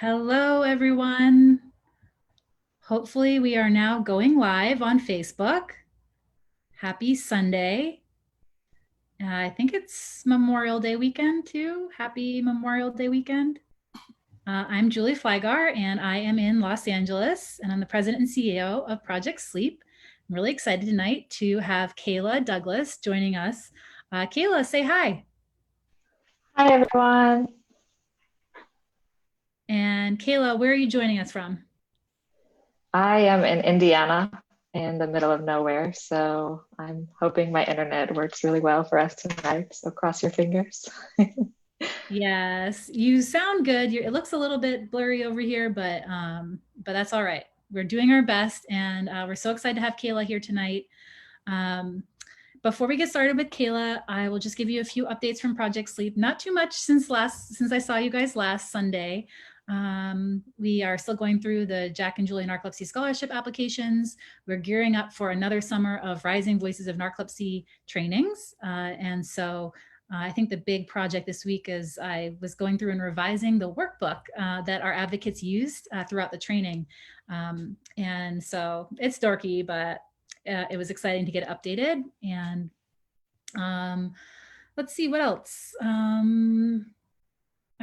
Hello, everyone. Hopefully, we are now going live on Facebook. Happy Sunday. I think it's Memorial Day weekend too. Happy Memorial Day weekend. I'm Julie Flygar, and I am in Los Angeles, and I'm the president and CEO of Project Sleep. I'm really excited tonight to have Kayla Douglas joining us. Kayla, say hi. Hi, everyone. And Kayla, where are you joining us from? I am in Indiana in the middle of nowhere, so I'm hoping my internet works really well for us tonight. So cross your fingers. Yes, you sound good. It looks a little bit blurry over here, but that's all right. We're doing our best, and we're so excited to have Kayla here tonight. Um, Before we get started with Kayla, I will just give you a few updates from Project Sleep. Not too much since I saw you guys last Sunday. We are still going through the Jack and Julie Narcolepsy Scholarship applications. We're gearing up for another summer of Rising Voices of Narcolepsy trainings. I think the big project this week is I was going through and revising the workbook that our advocates used throughout the training. And so it's dorky, but it was exciting to get it updated. And let's see what else.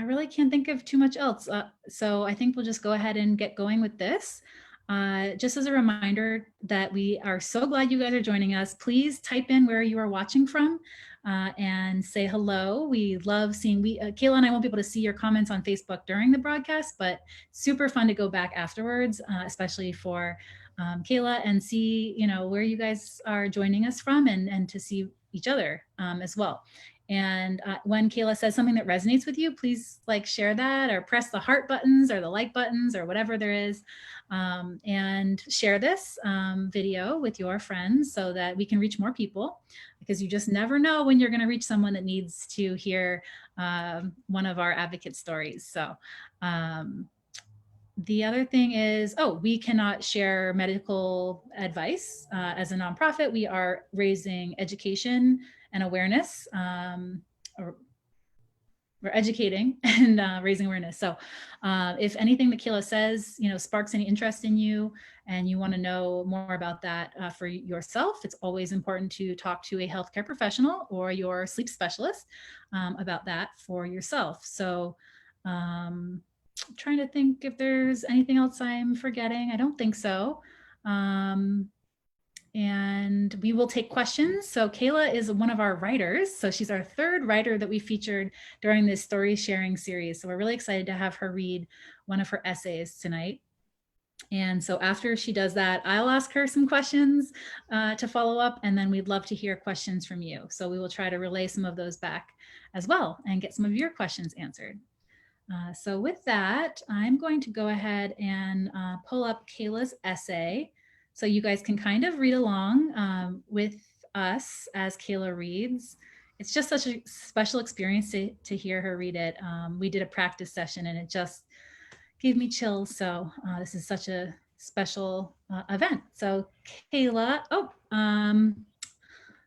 I really can't think of too much else. So I think we'll just go ahead and get going with this. Just as a reminder that we are so glad you guys are joining us. Please type in where you are watching from and say hello. We love seeing, Kayla and I won't be able to see your comments on Facebook during the broadcast, but super fun to go back afterwards, especially for Kayla, and see, where you guys are joining us from, and to see each other as well. And when Kayla says something that resonates with you, please share that or press the heart buttons or the like buttons or whatever there is. And share this video with your friends so that we can reach more people, because you just never know when you're going to reach someone that needs to hear one of our advocate stories. So the other thing is, we cannot share medical advice. As a nonprofit, we are raising education and awareness, or we're educating and raising awareness. So if anything that Kayla says, sparks any interest in you and you want to know more about that for yourself, it's always important to talk to a healthcare professional or your sleep specialist about that for yourself. So trying to think if there's anything else I'm forgetting. I don't think so. And we will take questions. So Kayla is one of our writers. So she's our third writer that we featured during this story sharing series. So we're really excited to have her read one of her essays tonight. And so after she does that, I'll ask her some questions to follow up, and then we'd love to hear questions from you. So we will try to relay some of those back as well and get some of your questions answered. So with that, I'm going to go ahead and pull up Kayla's essay so you guys can kind of read along with us as Kayla reads. It's just such a special experience to hear her read it. We did a practice session and it just gave me chills. So this is such a special event. So Kayla,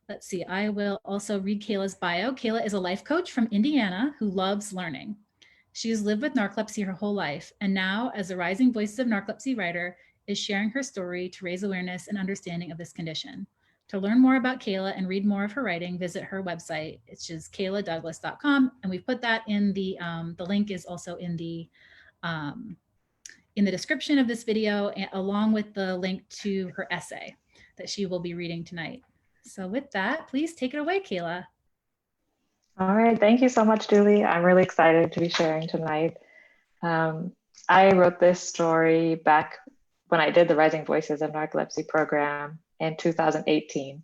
let's see, I will also read Kayla's bio. Kayla is a life coach from Indiana who loves learning. She has lived with narcolepsy her whole life, and now, as a Rising Voices of Narcolepsy writer, is sharing her story to raise awareness and understanding of this condition. To learn more about Kayla and read more of her writing, visit her website, which is kayladouglas.com. And we've put that in the link is also in the description of this video, along with the link to her essay that she will be reading tonight. So with that, please take it away, Kayla. All right. Thank you so much, Julie. I'm really excited to be sharing tonight. I wrote this story back when I did the Rising Voices of Narcolepsy program in 2018.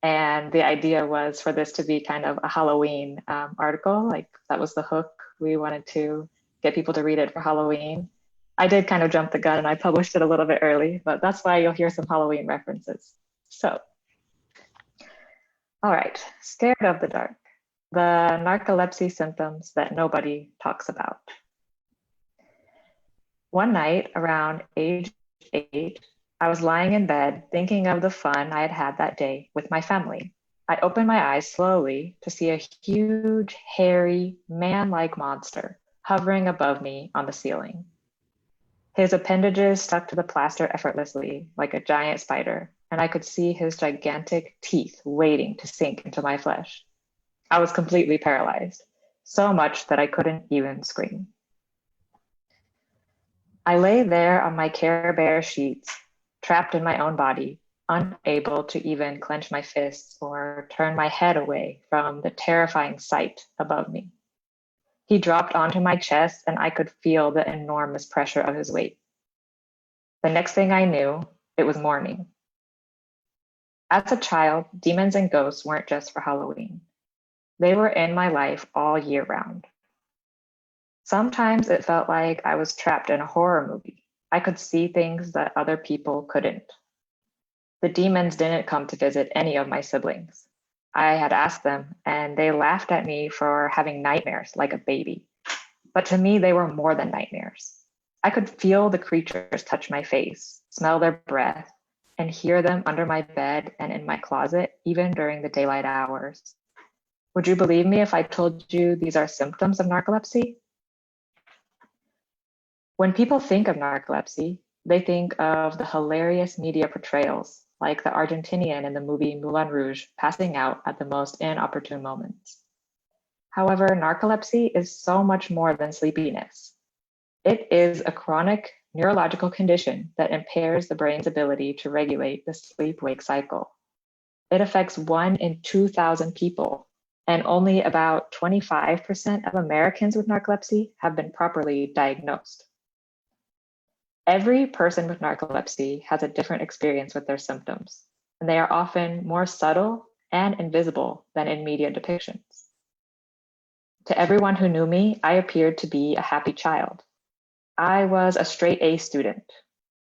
And the idea was for this to be kind of a Halloween article. That was the hook. We wanted to get people to read it for Halloween. I did kind of jump the gun and I published it a little bit early, but that's why you'll hear some Halloween references. So, all right, scared of the dark. The narcolepsy symptoms that nobody talks about. One night around age 8, I was lying in bed thinking of the fun I had had that day with my family. I opened my eyes slowly to see a huge, hairy, man-like monster hovering above me on the ceiling. His appendages stuck to the plaster effortlessly, like a giant spider, and I could see his gigantic teeth waiting to sink into my flesh. I was completely paralyzed, so much that I couldn't even scream. I lay there on my Care Bear sheets, trapped in my own body, unable to even clench my fists or turn my head away from the terrifying sight above me. He dropped onto my chest, and I could feel the enormous pressure of his weight. The next thing I knew, it was morning. As a child, demons and ghosts weren't just for Halloween. They were in my life all year round. Sometimes it felt like I was trapped in a horror movie. I could see things that other people couldn't. The demons didn't come to visit any of my siblings. I had asked them, and they laughed at me for having nightmares like a baby. But to me, they were more than nightmares. I could feel the creatures touch my face, smell their breath, and hear them under my bed and in my closet, even during the daylight hours. Would you believe me if I told you these are symptoms of narcolepsy? When people think of narcolepsy, they think of the hilarious media portrayals, like the Argentinian in the movie Moulin Rouge passing out at the most inopportune moments. However, narcolepsy is so much more than sleepiness. It is a chronic neurological condition that impairs the brain's ability to regulate the sleep-wake cycle. It affects 1 in 2,000 people, and only about 25% of Americans with narcolepsy have been properly diagnosed. Every person with narcolepsy has a different experience with their symptoms, and they are often more subtle and invisible than in media depictions. To everyone who knew me, I appeared to be a happy child. I was a straight A student.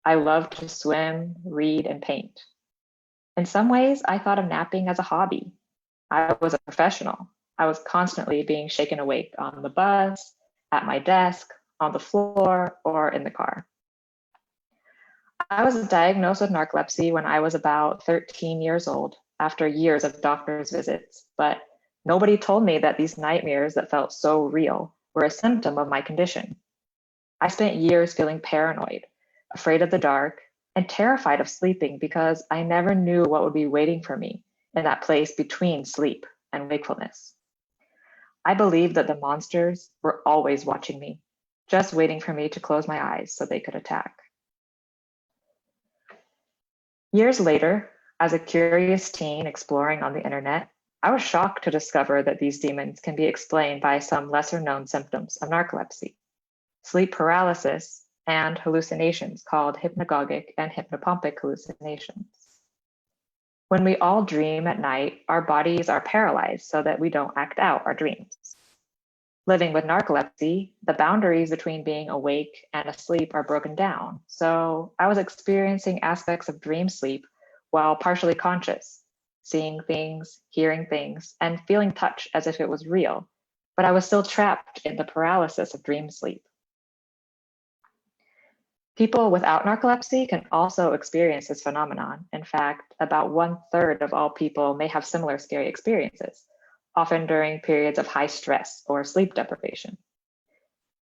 I loved to swim, read, and paint. In some ways, I thought of napping as a hobby. I was a professional. I was constantly being shaken awake on the bus, at my desk, on the floor, or in the car. I was diagnosed with narcolepsy when I was about 13 years old, after years of doctor's visits, but nobody told me that these nightmares that felt so real were a symptom of my condition. I spent years feeling paranoid, afraid of the dark, and terrified of sleeping because I never knew what would be waiting for me in that place between sleep and wakefulness. I believed that the monsters were always watching me, just waiting for me to close my eyes so they could attack. Years later, as a curious teen exploring on the internet, I was shocked to discover that these demons can be explained by some lesser known symptoms of narcolepsy: sleep paralysis and hallucinations called hypnagogic and hypnopompic hallucinations. When we all dream at night, our bodies are paralyzed so that we don't act out our dreams. Living with narcolepsy, the boundaries between being awake and asleep are broken down. So I was experiencing aspects of dream sleep while partially conscious, seeing things, hearing things, and feeling touch as if it was real. But I was still trapped in the paralysis of dream sleep. People without narcolepsy can also experience this phenomenon. In fact, about 1/3 of all people may have similar scary experiences, often during periods of high stress or sleep deprivation.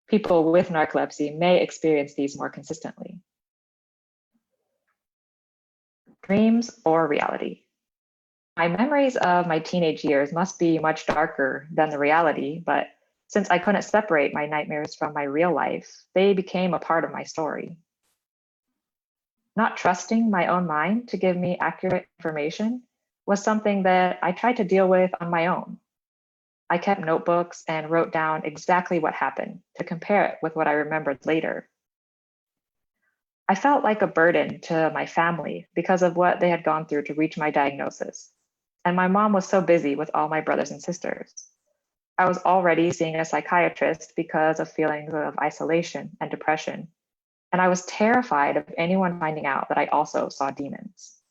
People with narcolepsy may experience these more consistently. Dreams or reality? My memories of my teenage years must be much darker than the reality, but since I couldn't separate my nightmares from my real life, they became a part of my story. Not trusting my own mind to give me accurate information was something that I tried to deal with on my own. I kept notebooks and wrote down exactly what happened to compare it with what I remembered later. I felt like a burden to my family because of what they had gone through to reach my diagnosis. And my mom was so busy with all my brothers and sisters. I was already seeing a psychiatrist because of feelings of isolation and depression. And I was terrified of anyone finding out that I also saw demons.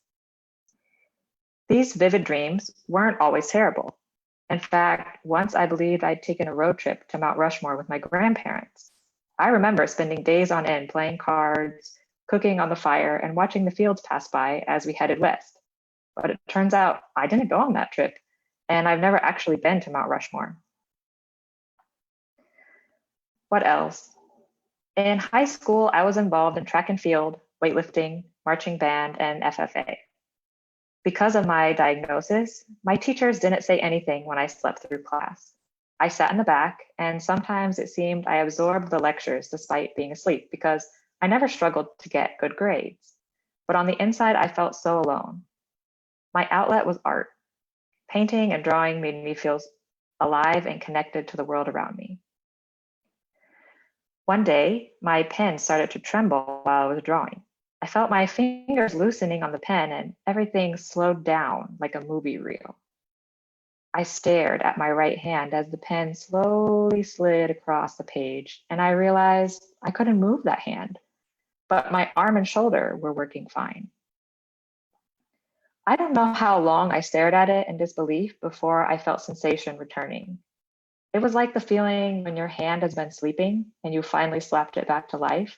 These vivid dreams weren't always terrible. In fact, once I believed I'd taken a road trip to Mount Rushmore with my grandparents. I remember spending days on end playing cards, cooking on the fire, and watching the fields pass by as we headed west. But it turns out I didn't go on that trip, and I've never actually been to Mount Rushmore. What else? In high school, I was involved in track and field, weightlifting, marching band, and FFA. Because of my diagnosis, my teachers didn't say anything when I slept through class. I sat in the back, and sometimes it seemed I absorbed the lectures despite being asleep because I never struggled to get good grades. But on the inside, I felt so alone. My outlet was art. Painting and drawing made me feel alive and connected to the world around me. One day, my pen started to tremble while I was drawing. I felt my fingers loosening on the pen and everything slowed down like a movie reel. I stared at my right hand as the pen slowly slid across the page, and I realized I couldn't move that hand, but my arm and shoulder were working fine. I don't know how long I stared at it in disbelief before I felt sensation returning. It was like the feeling when your hand has been sleeping and you finally slapped it back to life,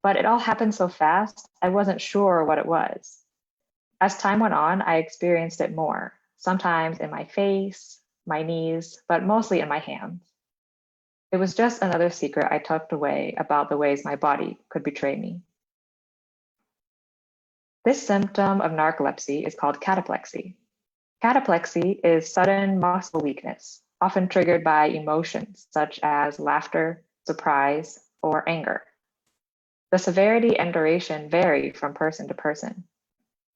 but it all happened so fast, I wasn't sure what it was. As time went on, I experienced it more, sometimes in my face, my knees, but mostly in my hands. It was just another secret I tucked away about the ways my body could betray me. This symptom of narcolepsy is called cataplexy. Cataplexy is sudden muscle weakness, often triggered by emotions such as laughter, surprise, or anger. The severity and duration vary from person to person.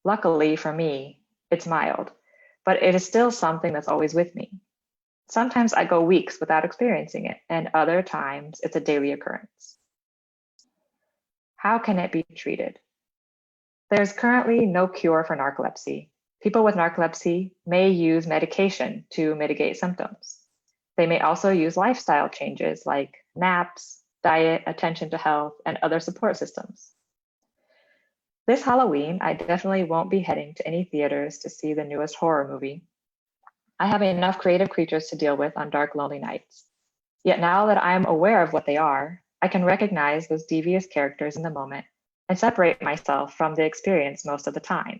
Luckily for me, it's mild, but it is still something that's always with me. Sometimes I go weeks without experiencing it, and other times it's a daily occurrence. How can it be treated? There's currently no cure for narcolepsy. People with narcolepsy may use medication to mitigate symptoms. They may also use lifestyle changes like naps, diet, attention to health, and other support systems. This Halloween, I definitely won't be heading to any theaters to see the newest horror movie. I have enough creative creatures to deal with on dark, lonely nights. Yet now that I'm aware of what they are, I can recognize those devious characters in the moment and separate myself from the experience most of the time.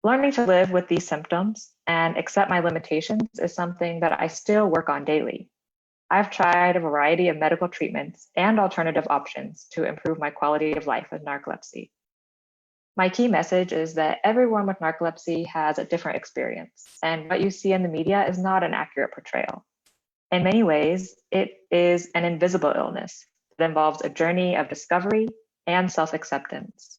Learning to live with these symptoms and accept my limitations is something that I still work on daily. I've tried a variety of medical treatments and alternative options to improve my quality of life with narcolepsy. My key message is that everyone with narcolepsy has a different experience, and what you see in the media is not an accurate portrayal. In many ways, it is an invisible illness that involves a journey of discovery and self-acceptance.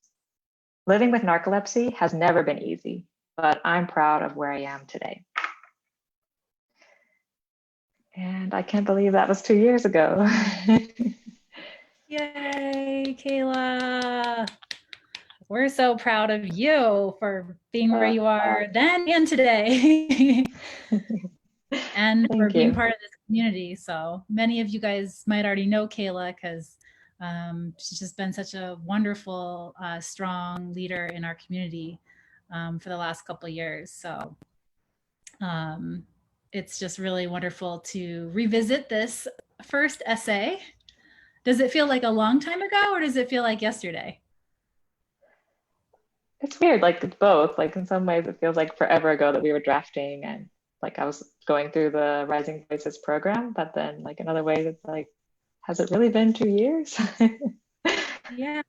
Living with narcolepsy has never been easy, but I'm proud of where I am today. And I can't believe that was 2 years ago. Yay, Kayla. We're so proud of you for being where you are then and today. And for being part of this community. So many of you guys might already know Kayla because she's just been such a wonderful, strong leader in our community for the last couple of years. So it's just really wonderful to revisit this first essay. Does it feel like a long time ago or does it feel like yesterday? It's weird, like it's both. Like in some ways it feels like forever ago that we were drafting and like I was going through the Rising Voices program, but then like in other ways it's like, has it really been 2 years? Yeah.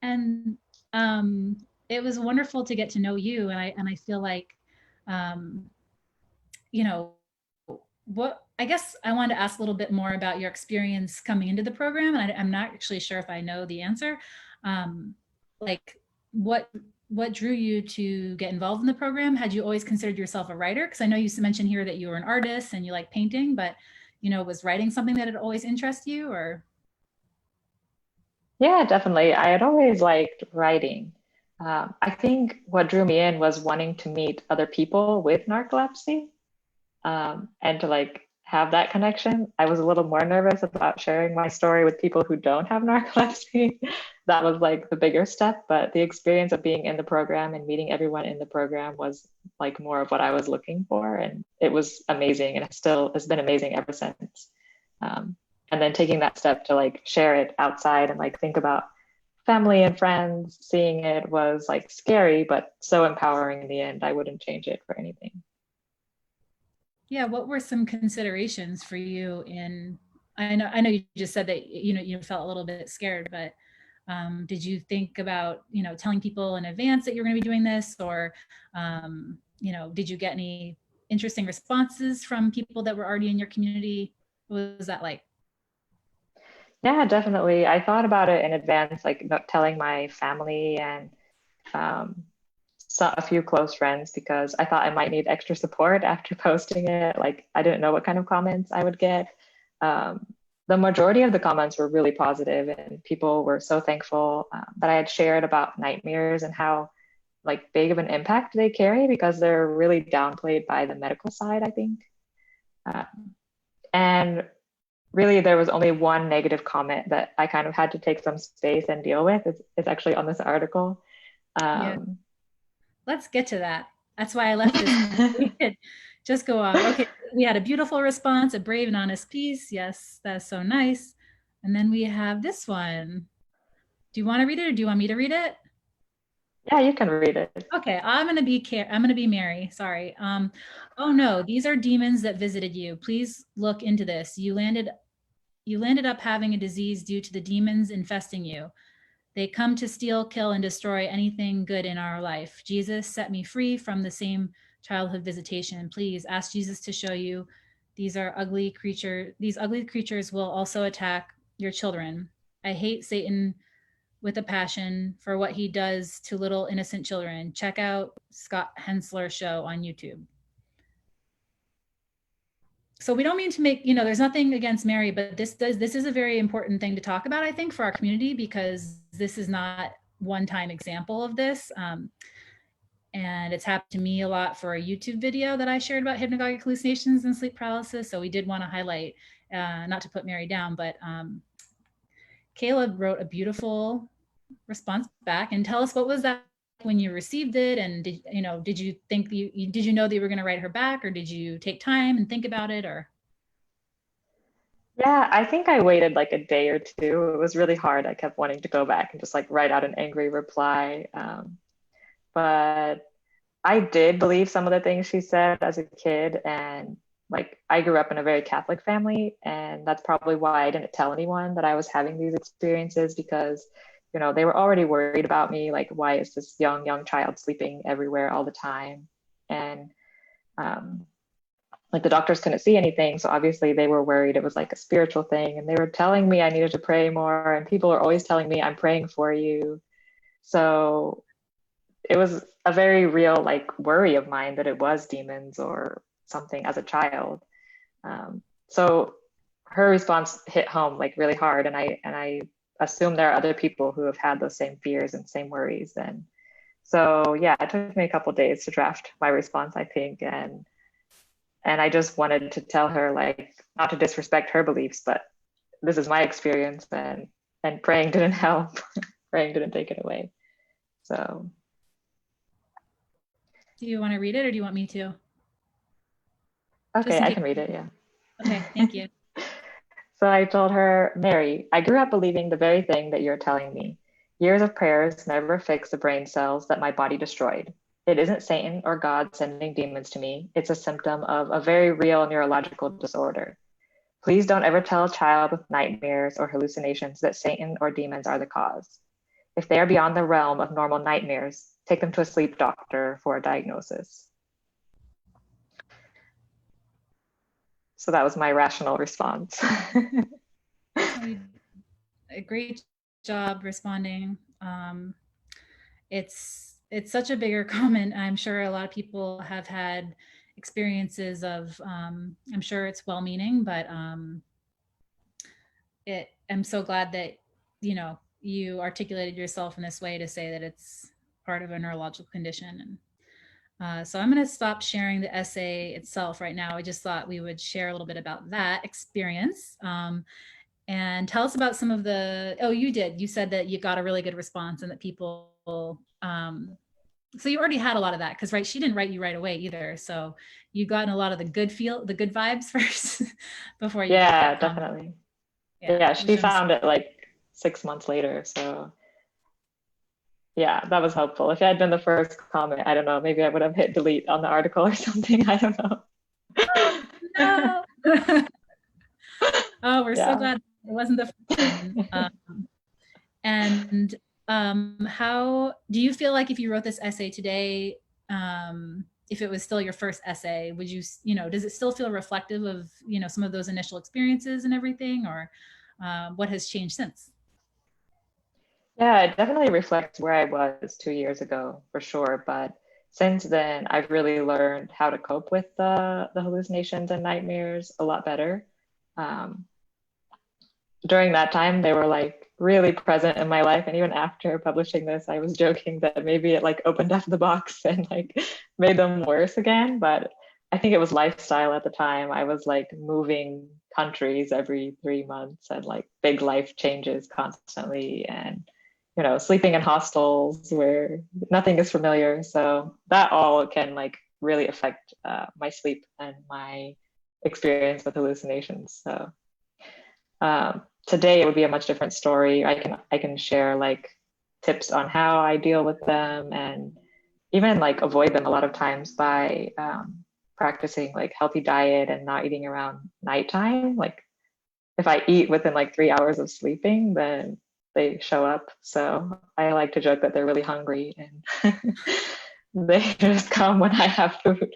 And it was wonderful to get to know you. And I feel like, you know, what I guess I wanted to ask a little bit more about your experience coming into the program. And I'm not actually sure if I know the answer. Like what drew you to get involved in the program? Had you always considered yourself a writer? Because I know you mentioned here that you were an artist and you like painting, but you know, was writing something that had always interested you or? Yeah, definitely. I had always liked writing. I think what drew me in was wanting to meet other people with narcolepsy, and to like have that connection. I was a little more nervous about sharing my story with people who don't have narcolepsy. That was like the bigger step, but the experience of being in the program and meeting everyone in the program was like more of what I was looking for. And it was amazing. And it still has been amazing ever since. And then taking that step to like share it outside and like think about family and friends, seeing it was like scary, but so empowering in the end. I wouldn't change it for anything. Yeah, what were some considerations for you in I know you just said that, you felt a little bit scared, but did you think about, telling people in advance that you're going to be doing this, or, did you get any interesting responses from people that were already in your community? What was that like? Yeah, definitely. I thought about it in advance, like about telling my family and um, a few close friends, because I thought I might need extra support after posting it. Like, I didn't know what kind of comments I would get. Um, the majority of the comments were really positive, and people were so thankful that I had shared about nightmares and how like big of an impact they carry, because they're really downplayed by the medical side, I think. Uh, and really, there was only one negative comment that I kind of had to take some space and deal with. It's actually on this article. Yeah, Um, let's get to that. That's why I left this. We could just go on. Okay, we had a beautiful response, a brave and honest piece. Yes, that's so nice. And then we have this one. Do you want to read it, or do you want me to read it? yeah, you can read it. Okay, I'm gonna be Mary. Sorry. Oh no, these are demons that visited you. Please look into this. You landed up having a disease due to the demons infesting you. They come to steal, kill, and destroy anything good in our life. Jesus set me free from the same childhood visitation. Please ask Jesus to show you these ugly creatures will also attack your children. I hate Satan with a passion for what he does to little innocent children. Check out Scott Hensler show on YouTube. So we don't mean to make, there's nothing against Mary, but this is a very important thing to talk about, I think, for our community, because this is not one-time example of this. And it's happened to me a lot for a YouTube video that I shared about hypnagogic hallucinations and sleep paralysis. So we did want to highlight, not to put Mary down, but Kayla wrote a beautiful response back, and tell us, what was that when you received it, and did you think did you know that you were going to write her back, or did you take time and think about it? Or Yeah, I think I waited like a day or two. It was really hard. I kept wanting to go back and just like write out an angry reply. But I did believe some of the things she said as a kid. And like, I grew up in a very Catholic family. And that's probably why I didn't tell anyone that I was having these experiences, because, they were already worried about me. Like, why is this young child sleeping everywhere all the time? And like, the doctors couldn't see anything. So obviously they were worried it was like a spiritual thing. And they were telling me I needed to pray more. And people were always telling me, I'm praying for you. So it was a very real like worry of mine that it was demons or something as a child. So her response hit home like really hard, and I assume there are other people who have had those same fears and same worries. And so yeah, it took me a couple of days to draft my response, I think, and I just wanted to tell her, like, not to disrespect her beliefs, but this is my experience, and praying didn't help. Praying didn't take it away. So do you want to read it, or do you want me to? okay, I can read it, yeah. Okay, thank you. So I told her, Mary, I grew up believing the very thing that you're telling me. Years of prayers never fixed the brain cells that my body destroyed. It isn't Satan or God sending demons to me. It's a symptom of a very real neurological disorder. Please don't ever tell a child with nightmares or hallucinations that Satan or demons are the cause. If they are beyond the realm of normal nightmares, take them to a sleep doctor for a diagnosis. So that was my rational response. A great job responding. It's such a bigger comment. I'm sure a lot of people have had experiences of, I'm sure it's well-meaning, but I'm so glad that, you articulated yourself in this way to say that it's part of a neurological condition. And so I'm going to stop sharing the essay itself right now. I just thought we would share a little bit about that experience. And tell us about some of you said that you got a really good response, and that people, so you already had a lot of that, because right, she didn't write you right away either. So you gotten a lot of the good vibes first before you. Yeah, definitely. Yeah, she found it like 6 months later. So yeah, that was helpful. If it had been the first comment, I don't know, maybe I would have hit delete on the article or something. I don't know. Oh, no. Oh, we're so Yeah. glad it wasn't the first one. And how do you feel like if you wrote this essay today, if it was still your first essay, would you, does it still feel reflective of, some of those initial experiences and everything, or what has changed since? Yeah, it definitely reflects where I was 2 years ago for sure. But since then, I've really learned how to cope with the hallucinations and nightmares a lot better. Um, During that time, they were like really present in my life. And even after publishing this, I was joking that maybe it like opened up the box and like made them worse again. But I think it was lifestyle at the time. I was like moving countries every 3 months and like big life changes constantly. And sleeping in hostels where nothing is familiar. So that all can like really affect my sleep and my experience with hallucinations. So today it would be a much different story. I can share like tips on how I deal with them and even like avoid them a lot of times by practicing like healthy diet and not eating around nighttime. Like if I eat within like 3 hours of sleeping, then they show up. So I like to joke that they're really hungry and they just come when I have food.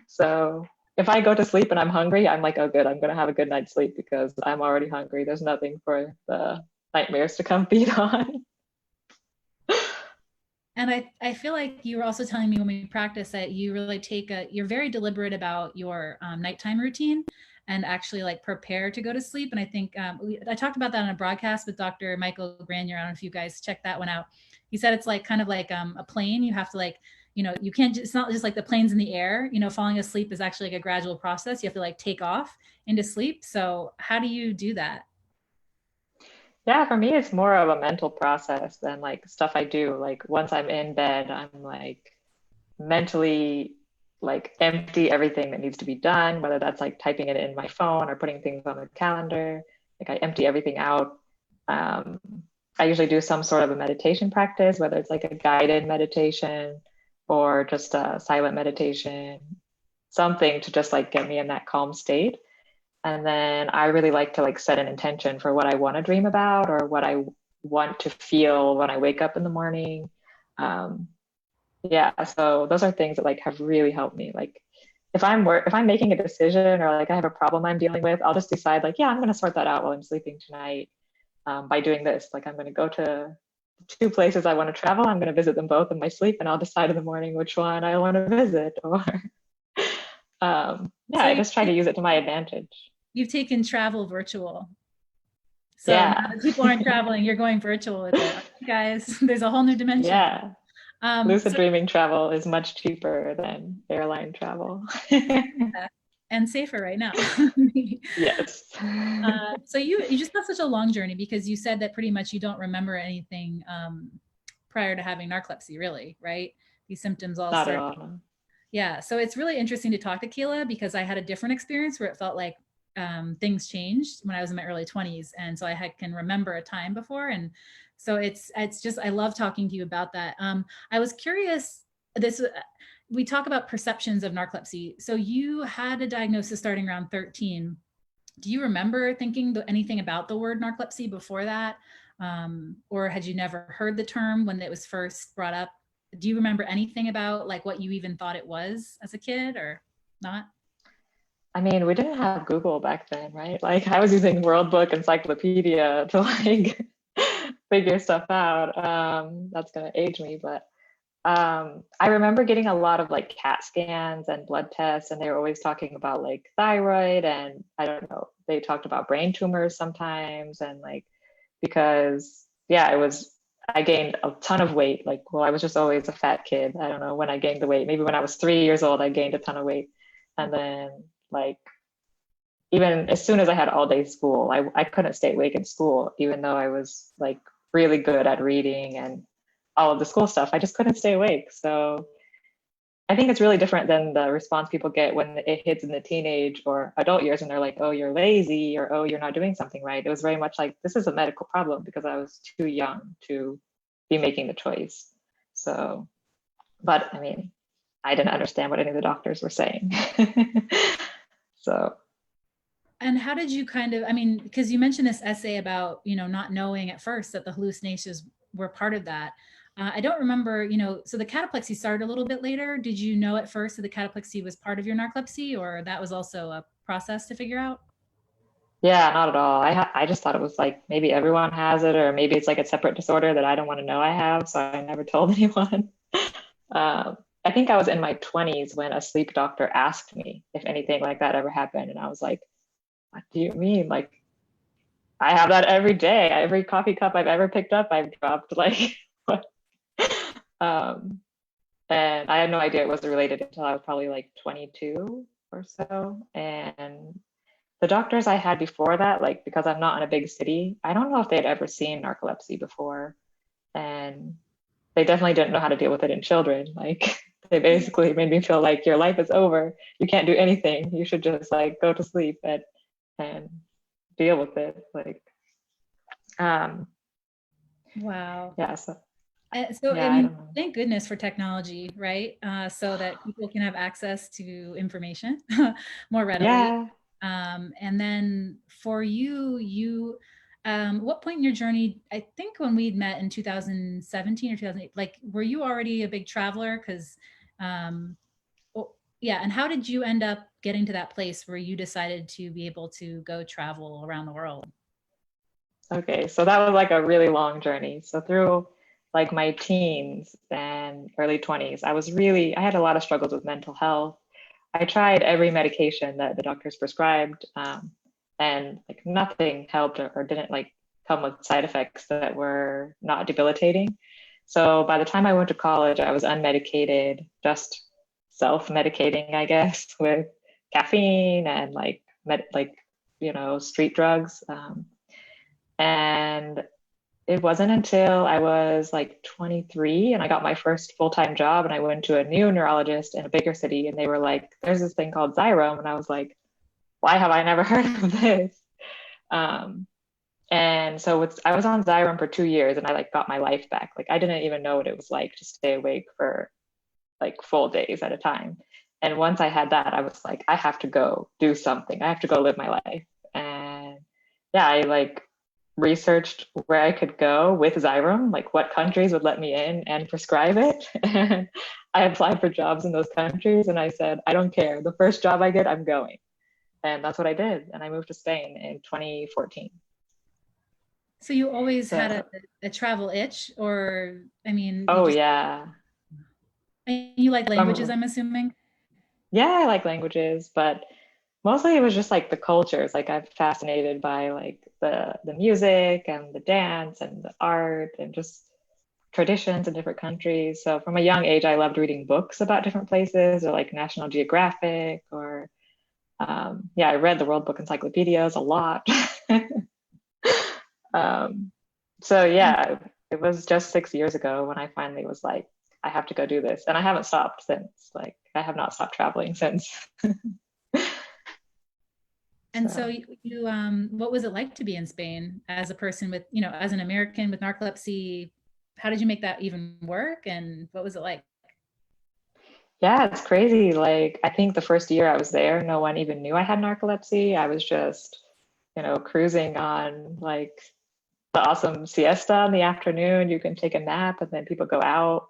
So if I go to sleep and I'm hungry, I'm like, oh, good, I'm going to have a good night's sleep because I'm already hungry. There's nothing for the nightmares to come feed on. And I feel like you were also telling me when we practice that you really you're very deliberate about your nighttime routine and actually like prepare to go to sleep. And I think I talked about that on a broadcast with Dr. Michael Granier. I don't know if you guys check that one out. He said it's like kind of like a plane. You have to like, you can't, it's not just like the plane's in the air, falling asleep is actually like a gradual process. You have to like take off into sleep. So how do you do that? Yeah, for me, it's more of a mental process than like stuff I do. Like once I'm in bed, I'm like mentally like empty everything that needs to be done, whether that's like typing it in my phone or putting things on the calendar. Like I empty everything out. Um, I usually do some sort of a meditation practice, whether it's like a guided meditation or just a silent meditation, something to just like get me in that calm state. And then I really like to like set an intention for what I want to dream about or what I want to feel when I wake up in the morning. Um, yeah, so those are things that like have really helped me. Like if I'm making a decision or like I have a problem I'm dealing with, I'll just decide like, yeah, I'm going to sort that out while I'm sleeping tonight by doing this. Like I'm going to go to 2 places I want to travel. I'm going to visit them both in my sleep, and I'll decide in the morning which one I want to visit. Or yeah, So I just try to use it to my advantage. you've taken travel virtual. So now Yeah, that people aren't traveling, you're going virtual with it. All right, guys, there's a whole new dimension. yeah. Lucid So dreaming travel is much cheaper than airline travel. and safer right now. Yes. So you just have such a long journey because you said that pretty much you don't remember anything prior to having narcolepsy, really, right? These symptoms all Not at start. all. No. Yeah, so it's really interesting to talk to Kayla because I had a different experience where it felt like things changed when I was in my early 20s, and so can remember a time before, and so it's just I love talking to you about that. I was curious. This we talk about perceptions of narcolepsy. So you had a diagnosis starting around 13. Do you remember thinking anything about the word narcolepsy before that, or had you never heard the term when it was first brought up? Do you remember anything about like what you even thought it was as a kid or not? I mean, we didn't have Google back then, right? Like I was using World Book Encyclopedia to like figure stuff out. That's gonna age me, but I remember getting a lot of like CAT scans and blood tests, and they were always talking about like thyroid, and I don't know, they talked about brain tumors sometimes, and like because yeah, I gained a ton of weight. Like, well, I was just always a fat kid. I don't know when I gained the weight. Maybe when I was 3 years old, I gained a ton of weight, and then like even as soon as I had all day school, I couldn't stay awake in school, even though I was like really good at reading and all of the school stuff. I just couldn't stay awake. So I think it's really different than the response people get when it hits in the teenage or adult years and they're like, oh, you're lazy or oh, you're not doing something right. It was very much like, this is a medical problem because I was too young to be making the choice. So, but I mean, I didn't understand what any of the doctors were saying. So And how did you kind of, I mean, because you mentioned this essay about, not knowing at first that the hallucinations were part of that. I don't remember, so the cataplexy started a little bit later. Did you know at first that the cataplexy was part of your narcolepsy, or that was also a process to figure out? Yeah, not at all. I just thought it was like maybe everyone has it, or maybe it's like a separate disorder that I don't want to know I have, so I never told anyone. I think I was in my 20s when a sleep doctor asked me if anything like that ever happened, and I was like, "What do you mean? Like, I have that every day. Every coffee cup I've ever picked up, I've dropped." Like, what? Um, and I had no idea it was related until I was probably like 22 or so, and the doctors I had before that, like because I'm not in a big city, I don't know if they'd ever seen narcolepsy before. And they definitely didn't know how to deal with it in children. Like they basically made me feel like your life is over. You can't do anything. You should just like go to sleep and deal with it. Like um Wow. yeah, so So, I yeah, I mean, don't know. thank goodness for technology, right? So that people can have access to information more readily. Yeah. And then for you, what point in your journey, I think when we met in 2017 or 2008, like, were you already a big traveler? Because, yeah. And how did you end up getting to that place where you decided to be able to go travel around the world? Okay, so that was like a really long journey. So through like my teens and early 20s, I had a lot of struggles with mental health. I tried every medication that the doctors prescribed, and like nothing helped or didn't like come with side effects that were not debilitating. So by the time I went to college, I was unmedicated, just self-medicating, I guess, with caffeine and street drugs. And it wasn't until I was like 23 and I got my first full-time job and I went to a new neurologist in a bigger city and they were like, there's this thing called Xyrem. And I was like, why have I never heard of this? Um, and so I was on Xyrem for 2 years and I like got my life back. Like I didn't even know what it was like to stay awake for like full days at a time. And once I had that, I was like, I have to go do something. I have to go live my life. And yeah, I like researched where I could go with Xyrem, like what countries would let me in and prescribe it. And I applied for jobs in those countries and I said, I don't care. The first job I get, I'm going. And that's what I did. And I moved to Spain in 2014. So you always had So, a travel itch, or, I mean, oh yeah. you like languages, Um, I'm assuming? yeah, I like languages, but mostly it was just like the cultures. Like I'm fascinated by like the music and the dance and the art and just traditions in different countries. So from a young age, I loved reading books about different places or like National Geographic or yeah, I read the World Book Encyclopedias a lot. um, so And yeah, it was just 6 years ago when I finally was like, I have to go do this. And I haven't stopped since. Like I have not stopped traveling since. so So what was it like to be in Spain as a person with, as an American with narcolepsy? How did you make that even work? And what was it like? yeah, it's crazy. Like, I think the first year I was there, no one even knew I had narcolepsy. I was just, cruising on like the awesome siesta in the afternoon. You can take a nap and then people go out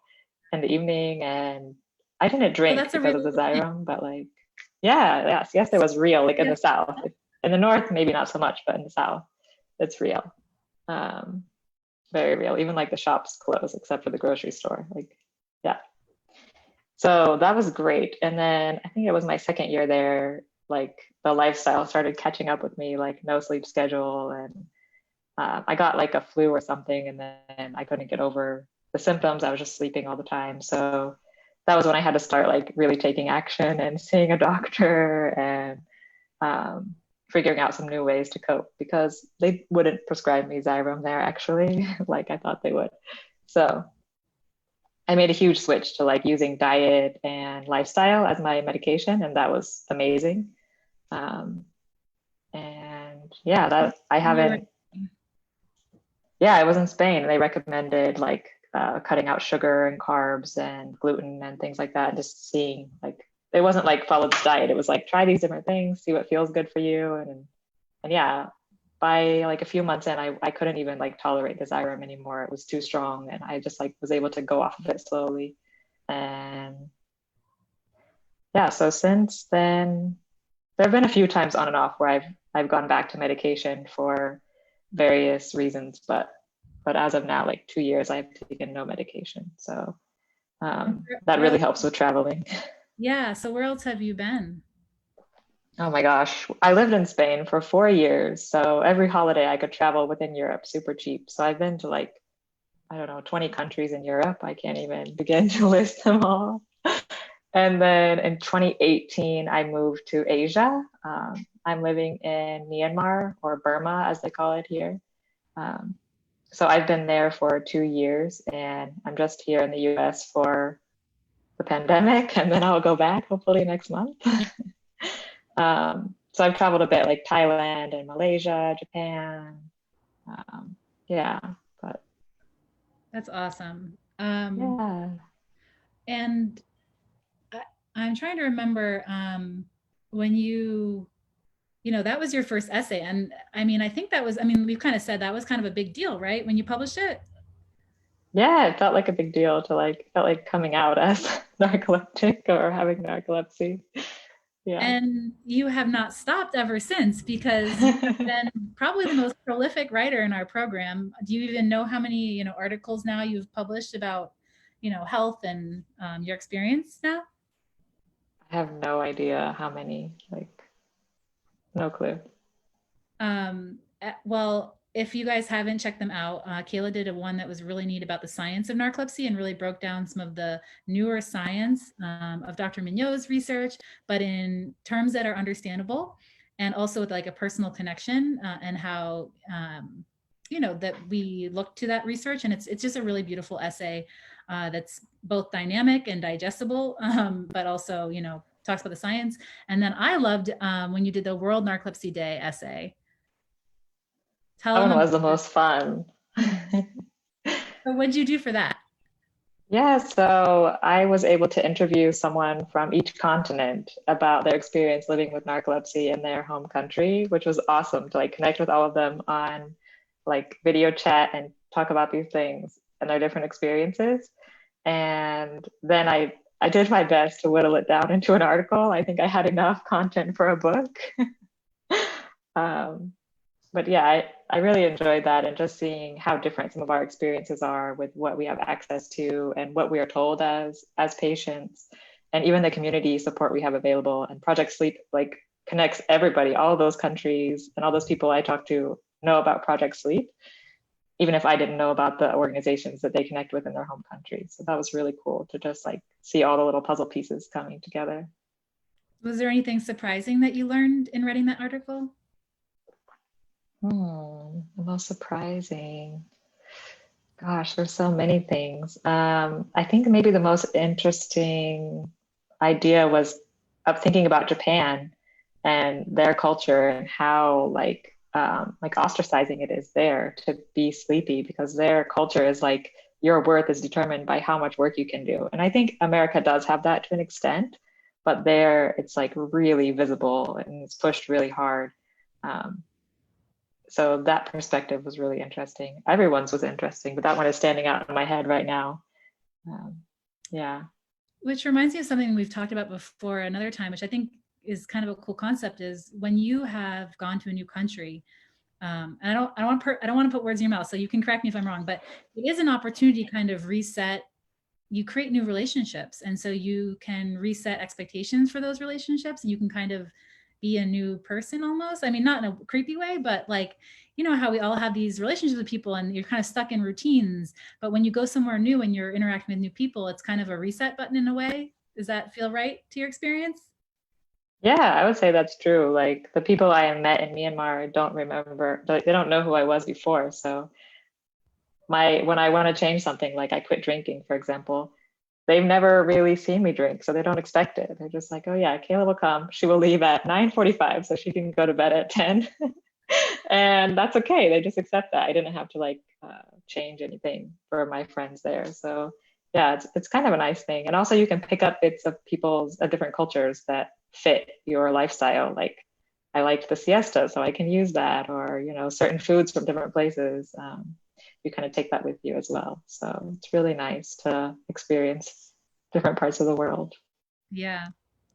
in the evening. And I didn't So drink that's a because real of the thing. Xyrem, but like, yeah, siesta was real, like in the Yes. South. In the North, maybe not so much, but in the South, it's real. Um, Very real. Even like the shops close except for the grocery store. Like, yeah. So that was great. And then I think it was my second year there, like the lifestyle started catching up with me, like no sleep schedule. And I got like a flu or something, and then I couldn't get over the symptoms. I was just sleeping all the time. So that was when I had to start like really taking action and seeing a doctor and um, figuring out some new ways to cope because they wouldn't prescribe me Xyrem there actually, like I thought they would. So I made a huge switch to like using diet and lifestyle as my medication, and that was amazing. Um, and yeah, that I You were haven't. Yeah, I was in Spain, and they recommended like cutting out sugar and carbs and gluten and things like that. Just seeing like it wasn't like follow this diet; it was like try these different things, see what feels good for you, and and yeah, by like a few months in, I couldn't even like tolerate the Xyrem anymore. It was too strong, and I just like was able to go off of it slowly. And yeah, so since then, there have been a few times on and off where I've gone back to medication for various reasons, but as of now, like 2 years, I've taken no medication. So that Where really else, helps with traveling. yeah. So where else have you been? Oh my gosh. I lived in Spain for 4 years. So every holiday I could travel within Europe super cheap. So I've been to like, I don't know, 20 countries in Europe. I can't even begin to list them all. And then in 2018, I moved to Asia. I'm living in Myanmar, or Burma, as they call it here. Um, so I've been there for 2 years, and I'm just here in the US for the pandemic, and then I'll go back hopefully next month. So I've traveled a bit, like Thailand and Malaysia, Japan. Um, yeah, but That's awesome. yeah. And I, I'm trying to remember when that was your first essay. And I mean, I think that was, I mean, we've kind of said that was kind of a big deal, right? When you published it. Yeah, it felt like a big deal to like, felt like coming out as narcoleptic or having narcolepsy. Yeah. And you have not stopped ever since because you've been probably the most prolific writer in our program. Do you even know how many, articles now you've published about, health and your experience now? I have no idea how many, like, no clue. Well, if you guys haven't checked them out, Kayla did a one that was really neat about the science of narcolepsy and really broke down some of the newer science of Dr. Mignot's research, but in terms that are understandable and also with like a personal connection and how that we look to that research. And it's just a really beautiful essay that's both dynamic and digestible, but also talks about the science. And then I loved when you did the World Narcolepsy Day essay. Tell That them one about was the most fun. it. So what'd you do for that? Yeah, so I was able to interview someone from each continent about their experience living with narcolepsy in their home country, which was awesome to like connect with all of them on like video chat and talk about these things and their different experiences. And then I did my best to whittle it down into an article. I think I had enough content for a book. Um, but yeah, I really enjoyed that, and just seeing how different some of our experiences are with what we have access to and what we are told as patients, and even the community support we have available. And Project Sleep like connects everybody, all of those countries and all those people I talk to know about Project Sleep, even if I didn't know about the organizations that they connect with in their home country. So that was really cool to just like see all the little puzzle pieces coming together. Was there anything surprising that you learned in writing that article? The most surprising. Gosh, there's so many things. I think maybe the most interesting idea was of thinking about Japan and their culture and how like ostracizing it is there to be sleepy, because their culture is like your worth is determined by how much work you can do. And I think America does have that to an extent, but there it's like really visible and it's pushed really hard. Um, so that perspective was really interesting. Everyone's was interesting, but that one is standing out in my head right now. Um, yeah. Which reminds me of something we've talked about before another time, which I think is kind of a cool concept, is when you have gone to a new country, and I don't want to put words in your mouth, so you can correct me if I'm wrong, but it is an opportunity to kind of reset. You create new relationships, and so you can reset expectations for those relationships, and you can kind of be a new person almost. I mean, not in a creepy way, but like, how we all have these relationships with people and you're kind of stuck in routines. But when you go somewhere new and you're interacting with new people, it's kind of a reset button in a way. Does that feel right to your experience? Yeah, I would say that's true. Like the people I have met in Myanmar don't remember, like, they don't know who I was before. So when I want to change something, like I quit drinking, for example, they've never really seen me drink, so they don't expect it. They're just like, oh yeah, Kayla will come. She will leave at 9:45 so she can go to bed at 10. And that's okay. They just accept that. I didn't have to like change anything for my friends there. So yeah, it's kind of a nice thing. And also you can pick up bits of people's different cultures that fit your lifestyle. Like I liked the siesta, so I can use that, or, certain foods from different places. You kind of take that with you as well. So it's really nice to experience different parts of the world. Yeah.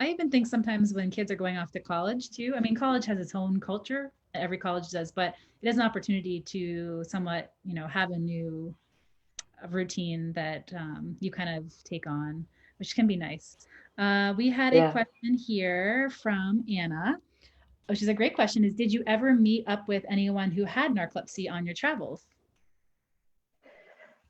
I even think sometimes when kids are going off to college too, I mean, college has its own culture, every college does, but it is an opportunity to somewhat, have a new routine that you kind of take on, which can be nice. We had a Yeah. question here from Anna, which is a great question, is did you ever meet up with anyone who had narcolepsy on your travels?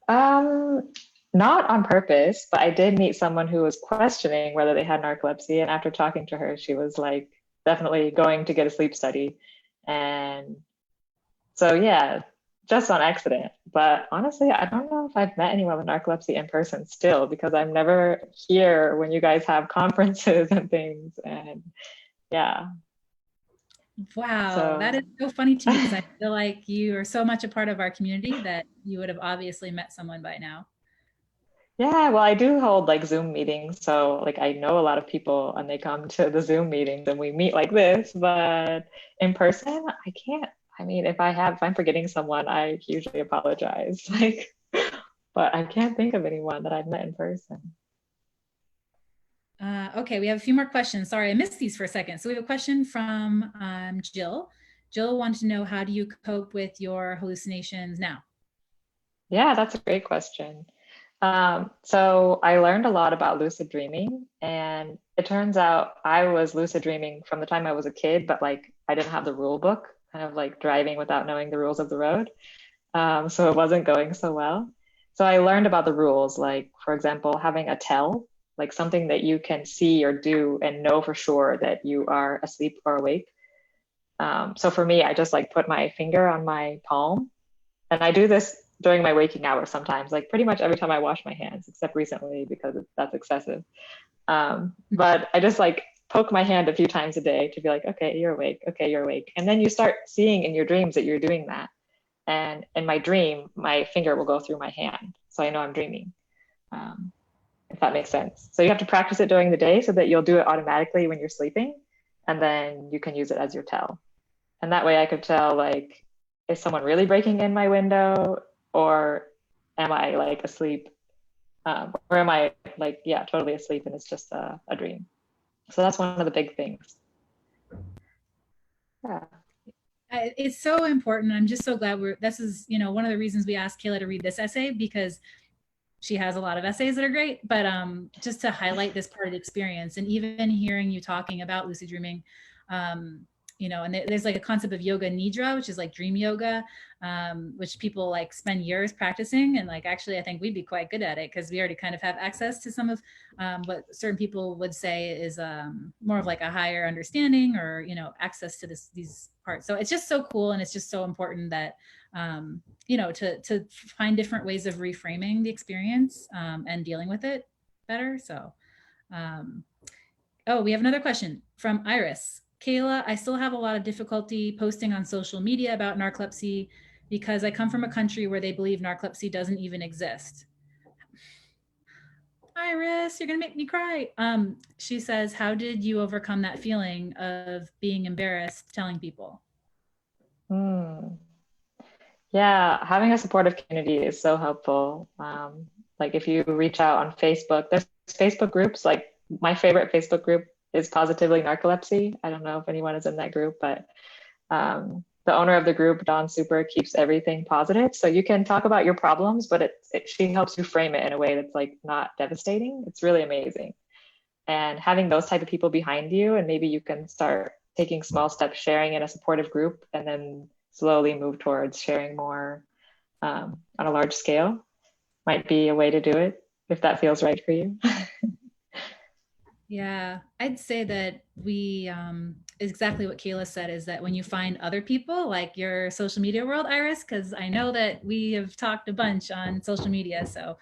Um, Not on purpose, but I did meet someone who was questioning whether they had narcolepsy. And after talking to her, she was like definitely going to get a sleep study. And so, yeah, just on accident. But honestly, I don't know if I've met anyone with narcolepsy in person still, because I'm never here when you guys have conferences and things. And yeah, Wow, that so is so funny to me because I feel like you are so much a part of our community that you would have obviously met someone by now. yeah, well, I do hold like Zoom meetings. So like I know a lot of people and they come to the Zoom meetings and we meet like this, but in person, I can't. I mean, if I'm forgetting someone, I usually apologize. Like, but I can't think of anyone that I've met in person. Okay, we have a few more questions. Sorry, I missed these for a second. So we have a question from Jill. Jill wanted to know, how do you cope with your hallucinations now? Yeah, that's a great question. So I learned a lot about lucid dreaming, and it turns out I was lucid dreaming from the time I was a kid, but like I didn't have the rule book, kind of like driving without knowing the rules of the road. So it wasn't going so well. So I learned about the rules, like, for example, having a tell, like something that you can see or do and know for sure that you are asleep or awake. So for me, I just like put my finger on my palm, and I do this during my waking hours sometimes, like pretty much every time I wash my hands, except recently because that's excessive. But I just like poke my hand a few times a day to be like, okay, you're awake. Okay, you're awake. And then you start seeing in your dreams that you're doing that. And in my dream, my finger will go through my hand. So I know I'm dreaming, um, if that makes sense. So you have to practice it during the day so that you'll do it automatically when you're sleeping. And then you can use it as your tell. And that way I could tell, like, is someone really breaking in my window, or am I like asleep? Or am I like, yeah, totally asleep and it's just a dream? So that's one of the big things. Yeah. It's so important. I'm just so glad this is, one of the reasons we asked Kayla to read this essay, because she has a lot of essays that are great, but just to highlight this part of the experience, and even hearing you talking about lucid dreaming, um, and there's like a concept of yoga nidra, which is like dream yoga, which people like spend years practicing. And like, actually, I think we'd be quite good at it because we already kind of have access to some of what certain people would say is more of like a higher understanding, or, access to these parts. So it's just so cool. And it's just so important that, to find different ways of reframing the experience and dealing with it better. So, um, oh, we have another question from Iris. Kayla, I still have a lot of difficulty posting on social media about narcolepsy because I come from a country where they believe narcolepsy doesn't even exist. Iris, you're gonna make me cry. She says, how did you overcome that feeling of being embarrassed telling people? Hmm. Yeah, having a supportive community is so helpful. Like if you reach out on Facebook, there's Facebook groups. Like my favorite Facebook group is Positively Narcolepsy. I don't know if anyone is in that group, but the owner of the group, Dawn Super, keeps everything positive. So you can talk about your problems, but she helps you frame it in a way that's like not devastating. It's really amazing. And having those type of people behind you, and maybe you can start taking small steps, sharing in a supportive group, and then slowly move towards sharing more on a large scale, might be a way to do it if that feels right for you. Yeah, I'd say that exactly what Kayla said, is that when you find other people like your social media world, Iris, because I know that we have talked a bunch on social media. So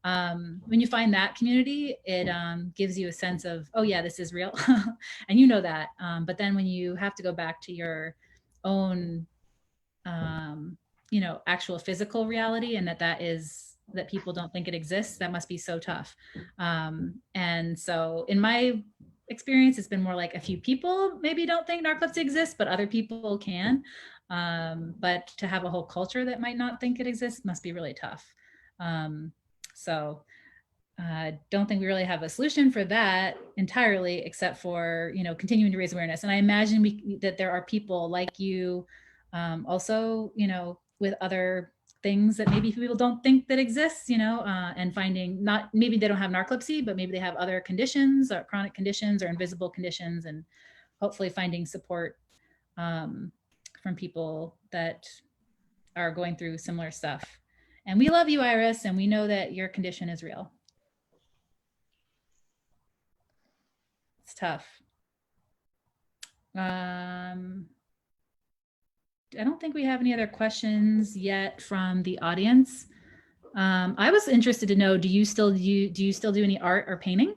when you find that community, it gives you a sense of, oh yeah, this is real. And you know that. But then when you have to go back to your own, actual physical reality, and that people don't think it exists, that must be so tough. And so in my experience. It's been more like a few people maybe don't think narcolepsy exists, but other people can. But to have a whole culture that might not think it exists must be really tough. So don't think we really have a solution for that entirely, except for, you know, continuing to raise awareness. And I imagine that there are people like you, also, you know, with other things that maybe people don't think that exists, you know, and finding, not maybe they don't have narcolepsy, but maybe they have other conditions or chronic conditions or invisible conditions, and hopefully finding support from people that are going through similar stuff. And we love you, Iris, and we know that your condition is real. It's tough. I don't think we have any other questions yet from the audience. I was interested to know, do you still do any art or painting?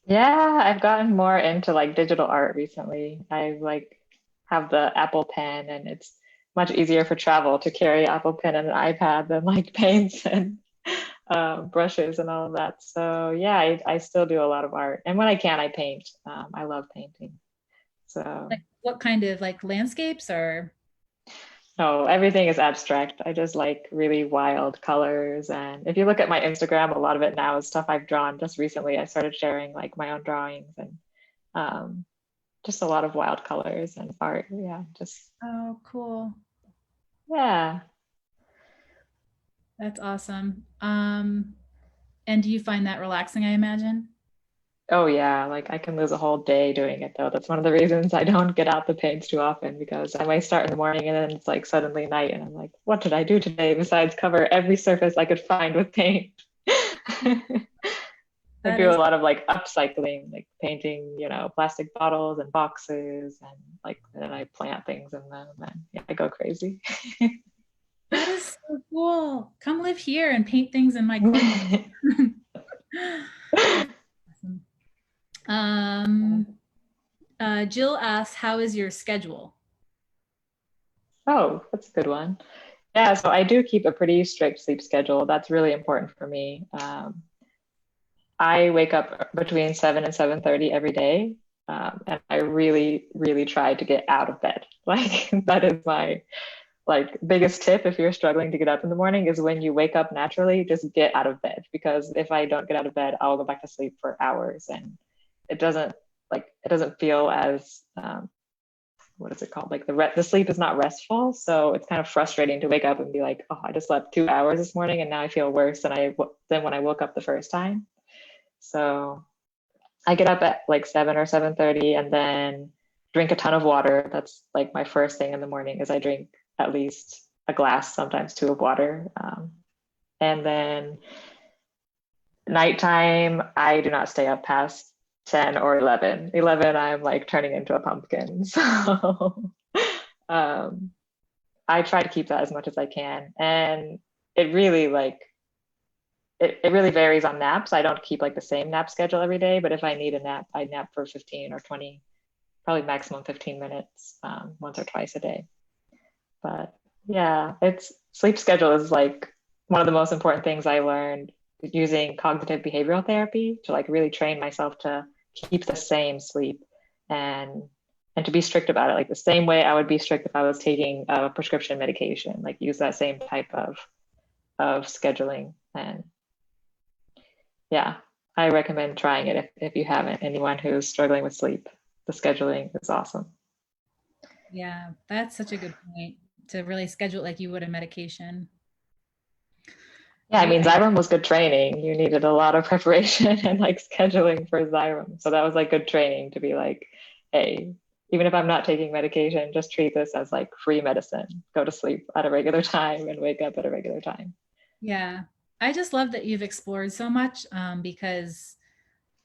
Yeah, I've gotten more into like digital art recently. I like have the Apple Pen, and it's much easier for travel to carry Apple Pen and an iPad than like paints and brushes and all of that. So yeah, I still do a lot of art, and when I can, I paint. I love painting. So Like what kind of, like landscapes or? no, everything is abstract. I just like really wild colors. And if you look at my Instagram, a lot of it now is stuff I've drawn just recently. I started sharing like my own drawings and um, just a lot of wild colors and art. Yeah, just Oh, cool. yeah. That's awesome. And do you find that relaxing, I imagine? Oh yeah, like I can lose a whole day doing it though. That's one of the reasons I don't get out the paints too often, because I might start in the morning and then it's like suddenly night and I'm like, what did I do today besides cover every surface I could find with paint? I That do a is, lot of like upcycling, like painting, you know, plastic bottles and boxes, and like then I plant things in them, and yeah, I go crazy. that is so cool. Come live here and paint things in my courtyard. Awesome. Jill asks, how is your schedule? Oh, that's a good one. Yeah, so I do keep a pretty strict sleep schedule. That's really important for me. I wake up between 7 and 7:30 every day. And I really, really try to get out of bed. Like that is my like biggest tip if you're struggling to get up in the morning, is when you wake up naturally, just get out of bed. Because if I don't get out of bed, I'll go back to sleep for hours, and it doesn't it doesn't feel as what is it called? Like the sleep is not restful, so it's kind of frustrating to wake up and be like, oh, I just slept 2 hours this morning, and now I feel worse than when I woke up the first time. So I get up at like 7 or 7:30, and then drink a ton of water. That's like my first thing in the morning, is I drink at least a glass, sometimes two, of water. And then nighttime, I do not stay up past 10 or 11. 11, I'm like turning into a pumpkin. So um, I try to keep that as much as I can. And it really it really varies on naps. I don't keep like the same nap schedule every day, but if I need a nap, I nap for 15 or 20, probably maximum 15 minutes, once or twice a day. But yeah, it's sleep schedule is like one of the most important things I learned using cognitive behavioral therapy, to like really train myself to keep the same sleep, and to be strict about it, like the same way I would be strict if I was taking a prescription medication, like use that same type of scheduling. And yeah, I recommend trying it if you haven't. Anyone who's struggling with sleep, the scheduling is awesome. Yeah, that's such a good point, to really schedule it like you would a medication. Yeah, I We, mean, Xyrem was good training. You needed a lot of preparation and like scheduling for Xyrem. So that was like good training to be like, hey, even if I'm not taking medication, just treat this as like free medicine. Go to sleep at a regular time and wake up at a regular time. yeah, I just love that you've explored so much, because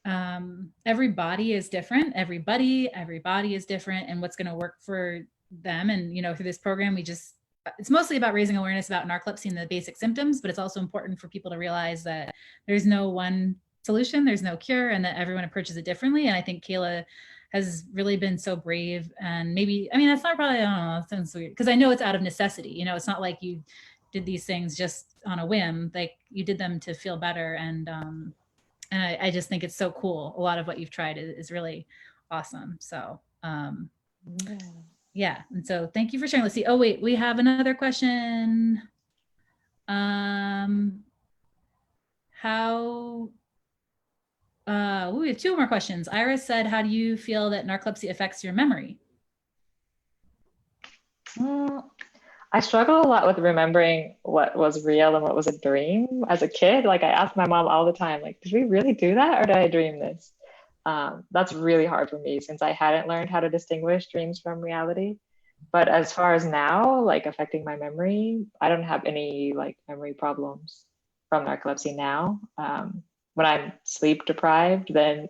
every body is different. Everybody is different, and what's going to work for them. And, you know, through this program, it's mostly about raising awareness about narcolepsy and the basic symptoms, but it's also important for people to realize that there's no one solution, there's no cure, and that everyone approaches it differently. And I think Kayla has really been so brave. And maybe, I mean, that's not probably, I don't know, that sounds weird, because I know it's out of necessity. You know, it's not like you did these things just on a whim. Like, you did them to feel better. And And I just think it's so cool. A lot of what you've tried is really awesome. So yeah. And so thank you for sharing. Let's see. Oh, wait, we have another question. How we have two more questions. Iris said, how do you feel that narcolepsy affects your memory? I struggle a lot with remembering what was real and what was a dream as a kid. Like I asked my mom all the time, like, did we really do that or did I dream this? That's really hard for me since I hadn't learned how to distinguish dreams from reality. But as far as now, like affecting my memory, I don't have any like memory problems from narcolepsy now. When I'm sleep deprived, then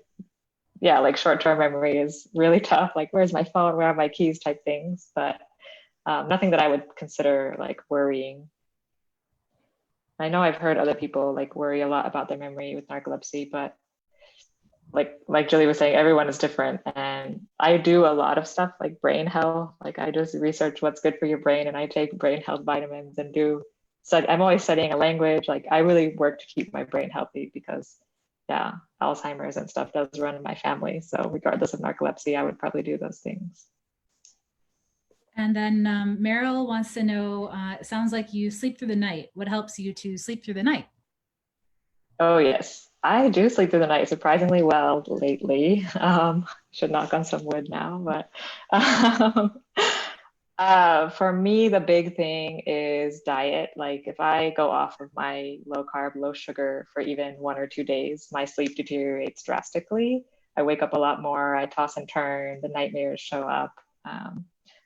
yeah, like short-term memory is really tough. Like, where's my phone? Where are my keys? Type things. But nothing that I would consider like worrying. I know I've heard other people like worry a lot about their memory with narcolepsy, but like Julie was saying, everyone is different. And I do a lot of stuff like brain health. Like I just research what's good for your brain and I take brain health vitamins and do so I'm always studying a language. Like I really work to keep my brain healthy because yeah, Alzheimer's and stuff does run in my family. So regardless of narcolepsy, I would probably do those things. And then Meryl wants to know, it sounds like you sleep through the night. What helps you to sleep through the night? Oh, yes. I do sleep through the night surprisingly well lately. Should knock on some wood now, but um, for me, the big thing is diet. Like if I go off of my low carb, low sugar for even 1 or 2 days, my sleep deteriorates drastically. I wake up a lot more. I toss and turn. The nightmares show up.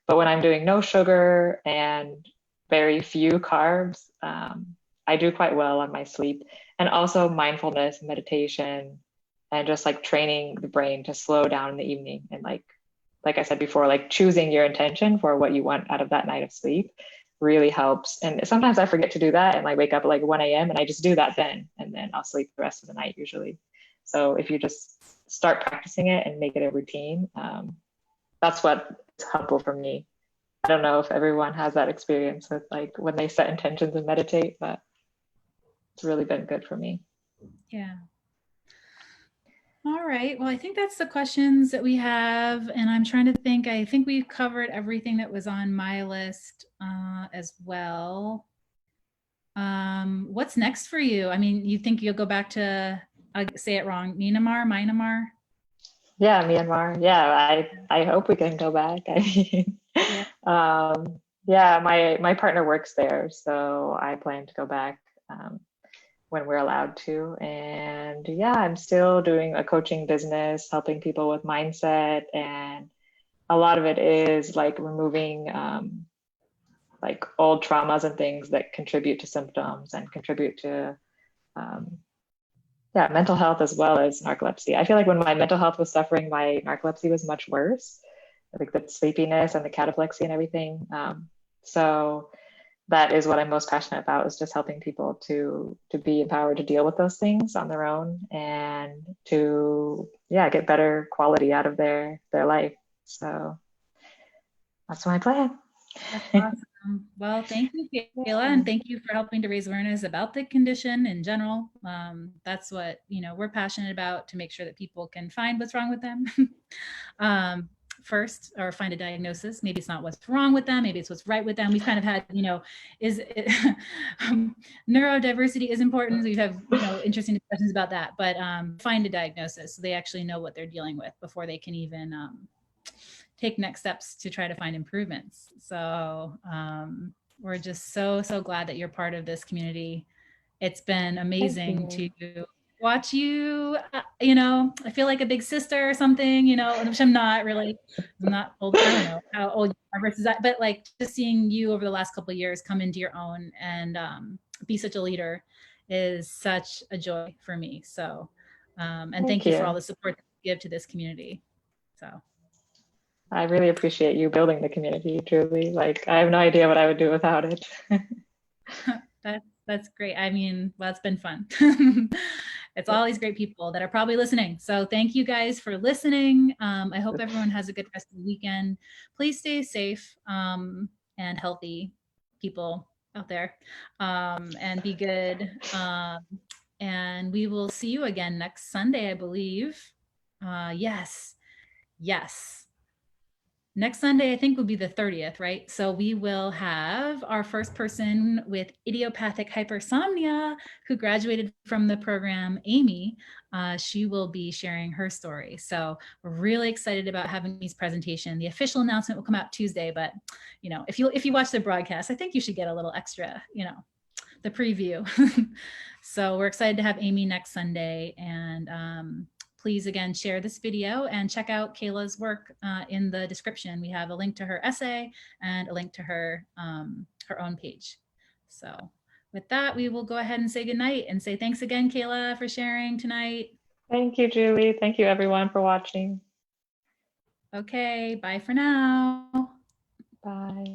But when I'm doing no sugar and very few carbs, I do quite well on my sleep. And also mindfulness, meditation, and just like training the brain to slow down in the evening and like I said before, like choosing your intention for what you want out of that night of sleep really helps. And sometimes I forget to do that and I wake up at like 1 a.m. and I just do that then, and then I'll sleep the rest of the night usually. So if you just start practicing it and make it a routine, that's what's helpful for me. I don't know if everyone has that experience with like when they set intentions and meditate, but it's really been good for me. Yeah. All right. Well, I think that's the questions that we have. And I'm trying to think, I think we've covered everything that was on my list as well. What's next for you? I mean, you think you'll go back to, I say it wrong, Myanmar? Yeah, Myanmar. Yeah, I hope we can go back. I mean, Yeah. yeah, my partner works there, so I plan to go back when we're allowed to. And yeah, I'm still doing a coaching business, helping people with mindset, and a lot of it is like removing like old traumas and things that contribute to symptoms and contribute to um, yeah, mental health as well as narcolepsy. I feel like when my mental health was suffering, my narcolepsy was much worse, like the sleepiness and the cataplexy and everything. So that is what I'm most passionate about, is just helping people to be empowered to deal with those things on their own and to yeah get better quality out of their life. So that's my plan. That's awesome. Well, thank you, Kayla, and thank you for helping to raise awareness about the condition in general. That's what, we're passionate about, to make sure that people can find what's wrong with them first, or find a diagnosis. Maybe it's not what's wrong with them, maybe it's what's right with them. We've kind of had, is it, neurodiversity is important. We have, interesting discussions about that, but find a diagnosis so they actually know what they're dealing with before they can even take next steps to try to find improvements. So we're just so glad that you're part of this community. It's been amazing to watch you. I feel like a big sister or something, which I'm not really. I'm not old. I don't know how old you are versus that, but like just seeing you over the last couple of years come into your own and be such a leader is such a joy for me. So and thank you for all the support that you give to this community. So I really appreciate you building the community, truly. Like, I have no idea what I would do without it. That's great. I mean, well, it's been fun. It's all these great people that are probably listening. So thank you guys for listening. I hope everyone has a good rest of the weekend. Please stay safe and healthy, people out there, and be good. And we will see you again next Sunday, I believe. Yes. Next Sunday, I think, will be the 30th, right? So we will have our first person with idiopathic hypersomnia who graduated from the program, Amy. She will be sharing her story. So we're really excited about having Amy's presentation. The official announcement will come out Tuesday, but if you watch the broadcast, I think you should get a little extra, the preview. So we're excited to have Amy next Sunday, and please again share this video and check out Kayla's work in the description. We have a link to her essay and a link to her own page. So with that, we will go ahead and say goodnight and say thanks again, Kayla, for sharing tonight. Thank you, Julie. Thank you, everyone, for watching. Okay, bye for now. Bye.